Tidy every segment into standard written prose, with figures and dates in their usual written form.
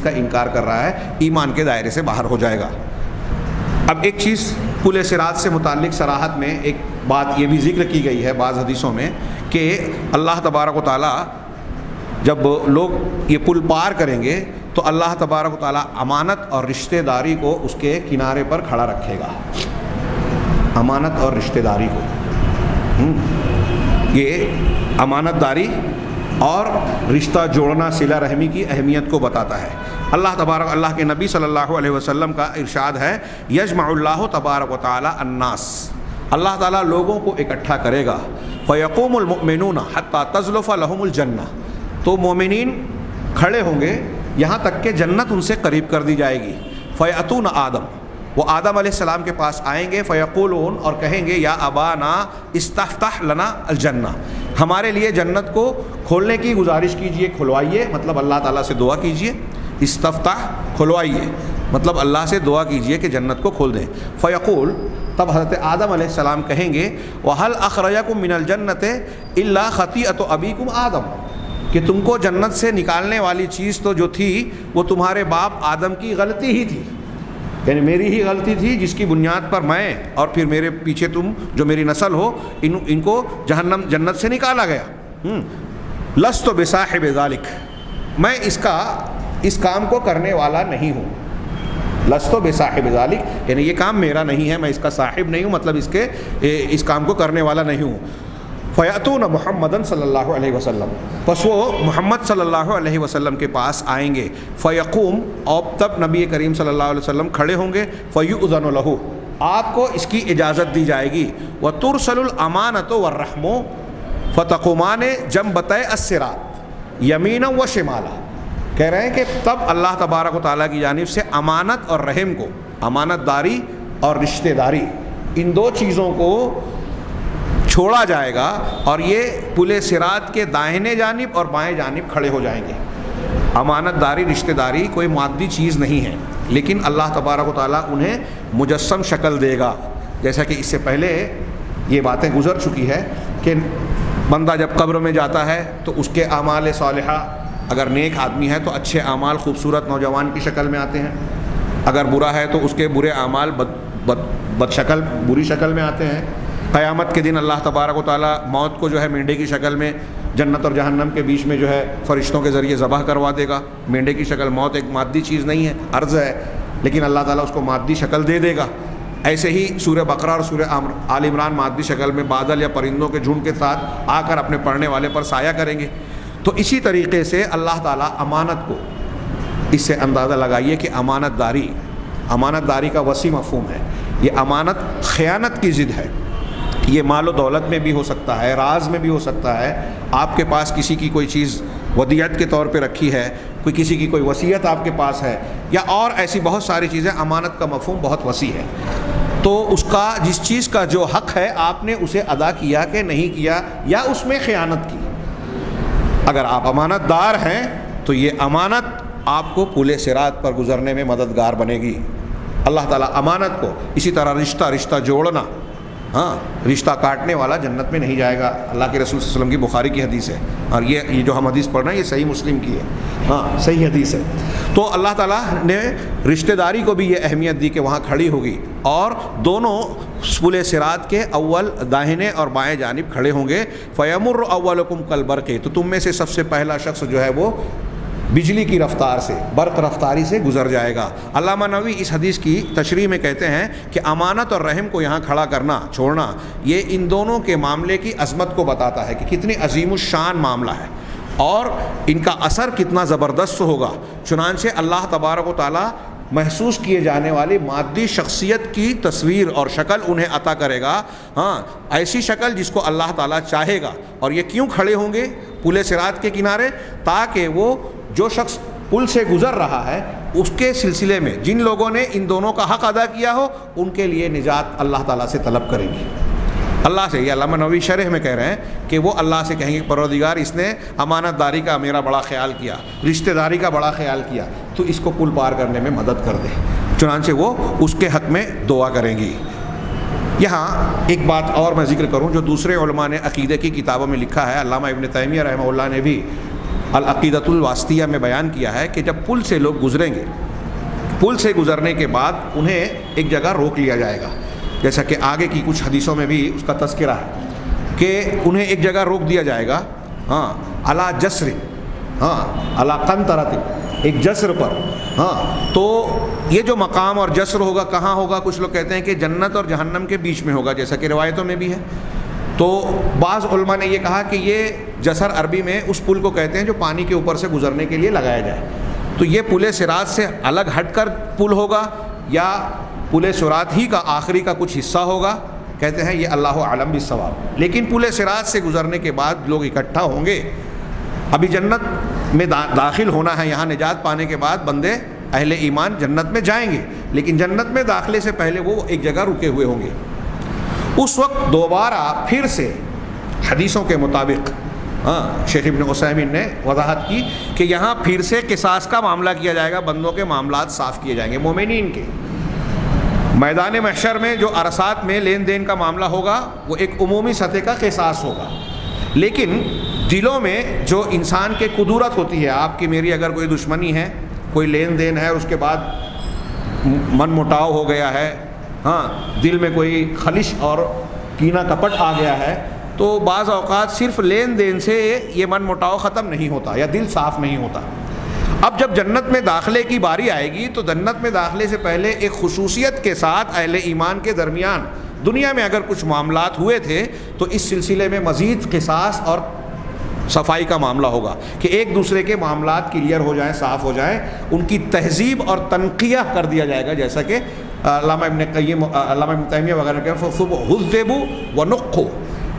چیز کا انکار کر رہا ہے ایمان کے دائرے سے باہر ہو جائے گا۔ اب ایک چیز پل صراط سے متعلق صراحت میں ایک بات یہ بھی ذکر کی گئی ہے بعض حدیثوں میں کہ اللہ تبارک و تعالیٰ جب لوگ یہ پل پار کریں گے تو اللہ تبارک و تعالیٰ امانت اور رشتہ داری کو اس کے کنارے پر کھڑا رکھے گا۔ امانت اور رشتہ داری کو، یہ امانت داری اور رشتہ جوڑنا، صلہ رحمی کی اہمیت کو بتاتا ہے۔ اللہ کے نبی صلی اللہ علیہ وسلم کا ارشاد ہے، یجمع اللہ تبارک و تعالی الناس، اللہ تعالیٰ لوگوں کو اکٹھا کرے گا، فیقوم المؤمنون حتی تزلف لهم الجنہ، تو مومنین کھڑے ہوں گے یہاں تک کہ جنت ان سے قریب کر دی جائے گی۔ فیأتون آدم، وہ آدم علیہ السلام کے پاس آئیں گے، فیقولون، اور کہیں گے، یا ابانا استفتح لنا الجنہ، ہمارے لیے جنت کو کھولنے کی گزارش کیجئے، کھلوائیے، مطلب اللہ تعالیٰ سے دعا کیجئے، استفتح کھلوائیے مطلب اللہ سے دعا کیجئے کہ جنت کو کھول دیں۔ فیقول، تب حضرت آدم علیہ السلام کہیں گے، وَهَلْ أَخْرَجَكُم مِّنَ الْجَنَّةِ إِلَّا خَطِيئَةُ أَبِيكُمْ آدم، کہ تم کو جنت سے نکالنے والی چیز تو جو تھی وہ تمہارے باپ آدم کی غلطی ہی تھی، یعنی میری ہی غلطی تھی جس کی بنیاد پر میں اور پھر میرے پیچھے تم جو میری نسل ہو ان کو جنت سے نکالا گیا۔ لست بصاحب ذلک، میں اس کام کو کرنے والا نہیں ہوں۔ لست بصاحب ذلک، یعنی یہ کام میرا نہیں ہے، میں اس کا صاحب نہیں ہوں، مطلب اس کام کو کرنے والا نہیں ہوں۔ فیأتون محمدًا صلی اللہ علیہ وسلم، پس وہ محمد صلی اللہ علیہ وسلم کے پاس آئیں گے۔ فیقوم، اور تب نبی کریم صلی اللہ علیہ وسلم کھڑے ہوں گے۔ فیؤذن لہ، آپ کو اس کی اجازت دی جائے گی۔ وترسل الامانۃ والرحم فتقومان جنبتي الصراط یمینا و شمالا، کہہ رہے ہیں کہ تب اللہ تبارک و تعالیٰ کی جانب سے امانت اور رحم کو، امانت داری اور رشتہ داری، ان دو چیزوں کو چھوڑا جائے گا، اور یہ پل صراط کے داہنے جانب اور بائیں جانب کھڑے ہو جائیں گے۔ امانت داری، رشتہ داری کوئی مادی چیز نہیں ہے، لیکن اللہ تبارک و تعالیٰ انہیں مجسم شکل دے گا، جیسا کہ اس سے پہلے یہ باتیں گزر چکی ہے کہ بندہ جب قبر میں جاتا ہے تو اس کے اعمال صالحہ، اگر نیک آدمی ہے تو اچھے اعمال خوبصورت نوجوان کی شکل میں آتے ہیں، اگر برا ہے تو اس کے برے اعمال بد شکل، بری شکل میں آتے ہیں۔ قیامت کے دن اللہ تبارک و تعالیٰ موت کو جو ہے مینڈے کی شکل میں جنت اور جہنم کے بیچ میں جو ہے فرشتوں کے ذریعے ذبح کروا دے گا۔ مینڈے کی شکل، موت ایک مادی چیز نہیں ہے، عرض ہے، لیکن اللہ تعالیٰ اس کو مادی شکل دے دے گا۔ ایسے ہی سورہ بقرہ اور سورہ آل عمران مادی شکل میں بادل یا پرندوں کے جھنڈ کے ساتھ آ کر اپنے پڑھنے والے پر سایہ کریں گے۔ تو اسی طریقے سے اللہ تعالیٰ امانت کو، اس سے اندازہ لگائیے کہ امانت داری کا وسیع مفہوم ہے۔ یہ امانت خیانت کی ضد ہے، یہ مال و دولت میں بھی ہو سکتا ہے، راز میں بھی ہو سکتا ہے۔ آپ کے پاس کسی کی کوئی چیز ودیعت کے طور پہ رکھی ہے، کوئی کسی کی کوئی وصیت آپ کے پاس ہے، یا اور ایسی بہت ساری چیزیں۔ امانت کا مفہوم بہت وسیع ہے، تو اس کا جس چیز کا جو حق ہے آپ نے اسے ادا کیا کہ نہیں کیا، یا اس میں خیانت کی۔ اگر آپ امانت دار ہیں تو یہ امانت آپ کو پل صراط پر گزرنے میں مددگار بنے گی۔ اللہ تعالیٰ امانت کو، اسی طرح رشتہ جوڑنا، رشتہ کاٹنے والا جنت میں نہیں جائے گا، اللہ کے رسول صلی اللہ علیہ وسلم کی بخاری کی حدیث ہے، اور یہ جو ہم حدیث پڑھ رہے ہیں یہ صحیح مسلم کی ہے، صحیح حدیث ہے۔ تو اللہ تعالیٰ نے رشتہ داری کو بھی یہ اہمیت دی کہ وہاں کھڑی ہوگی، اور دونوں پل صراط کے اول داہنے اور بائیں جانب کھڑے ہوں گے۔ فیمر اولکم کالبرق، تو تم میں سے سب سے پہلا شخص جو ہے وہ بجلی کی رفتار سے، برق رفتاری سے گزر جائے گا۔ علامہ نووی اس حدیث کی تشریح میں کہتے ہیں کہ امانت اور رحم کو یہاں کھڑا کرنا، چھوڑنا، یہ ان دونوں کے معاملے کی عظمت کو بتاتا ہے کہ کتنی عظیم الشان معاملہ ہے اور ان کا اثر کتنا زبردست ہوگا۔ چنانچہ اللہ تبارک و تعالیٰ محسوس کیے جانے والی مادی شخصیت کی تصویر اور شکل انہیں عطا کرے گا، ایسی شکل جس کو اللہ تعالیٰ چاہے گا۔ اور یہ کیوں کھڑے ہوں گے پل صراط کے کنارے؟ تاکہ وہ جو شخص پل سے گزر رہا ہے اس کے سلسلے میں جن لوگوں نے ان دونوں کا حق ادا کیا ہو، ان کے لیے نجات اللہ تعالیٰ سے طلب کریں گے، اللہ سے۔ یہ علامہ نووی شرح میں کہہ رہے ہیں کہ وہ اللہ سے کہیں گے، پروردگار اس نے امانت داری کا میرا بڑا خیال کیا، رشتہ داری کا بڑا خیال کیا، تو اس کو پل پار کرنے میں مدد کر دے۔ چنانچہ وہ اس کے حق میں دعا کریں گی۔ یہاں ایک بات اور میں ذکر کروں جو دوسرے علماء نے عقیدے کی کتابوں میں لکھا ہے، علامہ ابن تیمیہ رحمہ اللہ نے بھی العقیدۃ الواسطیہ میں بیان کیا ہے کہ جب پل سے لوگ گزریں گے، پل سے گزرنے کے بعد انہیں ایک جگہ روک لیا جائے گا، جیسا کہ آگے کی کچھ حدیثوں میں بھی اس کا تذکرہ ہے کہ انہیں ایک جگہ روک دیا جائے گا، علی جسر، علی قنطرۃ، ایک جسر پر. تو یہ جو مقام اور جسر ہوگا کہاں ہوگا؟ کچھ لوگ کہتے ہیں کہ جنت اور جہنم کے بیچ میں ہوگا، جیسا کہ روایتوں میں بھی ہے. تو بعض علماء نے یہ کہا کہ یہ جسر عربی میں اس پل کو کہتے ہیں جو پانی کے اوپر سے گزرنے کے لیے لگایا جائے. تو یہ پل صراط سے الگ ہٹ کر پل ہوگا یا پل صراط ہی کا آخری کا کچھ حصہ ہوگا، کہتے ہیں یہ اللہ اعلم بالصواب. لیکن پل صراط سے گزرنے کے بعد لوگ اکٹھا ہوں گے. ابھی جنت میں داخل ہونا ہے، یہاں نجات پانے کے بعد بندے اہل ایمان جنت میں جائیں گے، لیکن جنت میں داخلے سے پہلے وہ ایک جگہ رکے ہوئے ہوں گے. اس وقت دوبارہ پھر سے حدیثوں کے مطابق شیخ ابن عثیمین نے وضاحت کی کہ یہاں پھر سے قصاص کا معاملہ کیا جائے گا، بندوں کے معاملات صاف کیے جائیں گے. مومنین کے میدان محشر میں جو عرصات میں لین دین کا معاملہ ہوگا وہ ایک عمومی سطح کا قصاص ہوگا، لیکن دلوں میں جو انسان کے قدورت ہوتی ہے، آپ کی میری اگر کوئی دشمنی ہے، کوئی لین دین ہے، اس کے بعد من مٹاؤ ہو گیا ہے، دل میں کوئی خلش اور کینہ کپٹ آ گیا ہے، تو بعض اوقات صرف لین دین سے یہ من مٹاؤ ختم نہیں ہوتا یا دل صاف نہیں ہوتا. اب جب جنت میں داخلے کی باری آئے گی تو جنت میں داخلے سے پہلے ایک خصوصیت کے ساتھ اہل ایمان کے درمیان دنیا میں اگر کچھ معاملات ہوئے تھے تو اس سلسلے میں مزید قصاص اور صفائی کا معاملہ ہوگا کہ ایک دوسرے کے معاملات کلیئر ہو جائیں، صاف ہو جائیں، ان کی تہذیب اور تنقیہ کر دیا جائے گا. جیسا کہ علامہ ابن قیم، علامہ ابن تیمیہ وغیرہ کے حذبوا ونقوا،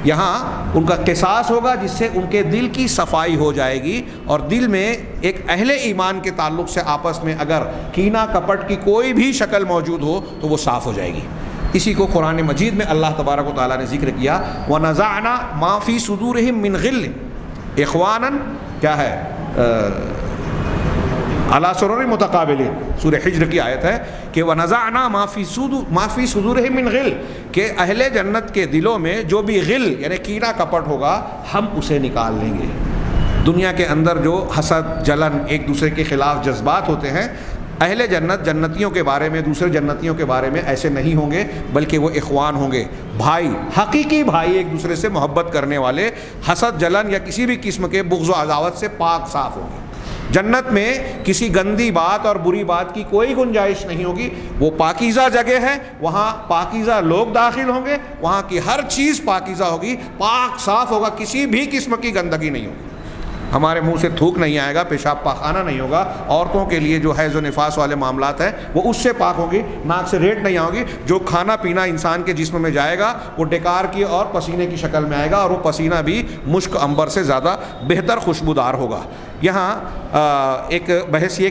یہاں ان کا قصاص ہوگا جس سے ان کے دل کی صفائی ہو جائے گی، اور دل میں ایک اہل ایمان کے تعلق سے آپس میں اگر کینہ کپٹ کی کوئی بھی شکل موجود ہو تو وہ صاف ہو جائے گی. اسی کو قرآن مجید میں اللہ تبارک و تعالیٰ نے ذکر کیا، وَنَزَعْنَا مَا فِي صُدُورِهِم مِّن غِلٍّ اخواناً، کیا ہے، علی سرر متقابلین، سورہ حجر کی آیت ہے کہ وَنَزَعْنَا مَا فِي صُدُورِهِم مِّن غِلٍّ، کہ اہل جنت کے دلوں میں جو بھی غل یعنی کینہ کپٹ ہوگا ہم اسے نکال لیں گے. دنیا کے اندر جو حسد، جلن، ایک دوسرے کے خلاف جذبات ہوتے ہیں، اہل جنت جنتیوں کے بارے میں، دوسرے جنتیوں کے بارے میں ایسے نہیں ہوں گے، بلکہ وہ اخوان ہوں گے، بھائی، حقیقی بھائی، ایک دوسرے سے محبت کرنے والے، حسد، جلن یا کسی بھی قسم کے بغض و عداوت سے پاک صاف ہوں گے. جنت میں کسی گندی بات اور بری بات کی کوئی گنجائش نہیں ہوگی. وہ پاکیزہ جگہ ہے، وہاں پاکیزہ لوگ داخل ہوں گے، وہاں کی ہر چیز پاکیزہ ہوگی، پاک صاف ہوگا، کسی بھی قسم کی گندگی نہیں ہوگی. ہمارے منہ سے تھوک نہیں آئے گا، پیشاب پاخانہ نہیں ہوگا. عورتوں کے لیے جو حیض و نفاس والے معاملات ہیں وہ اس سے پاک ہوں گی، ناک سے ریٹ نہیں آؤگی. جو کھانا پینا انسان کے جسم میں جائے گا وہ ڈکار کی اور پسینے کی شکل میں آئے گا، اور وہ پسینہ بھی مشک عنبر سے زیادہ بہتر خوشبودار ہوگا. یہاں ایک بحث یہ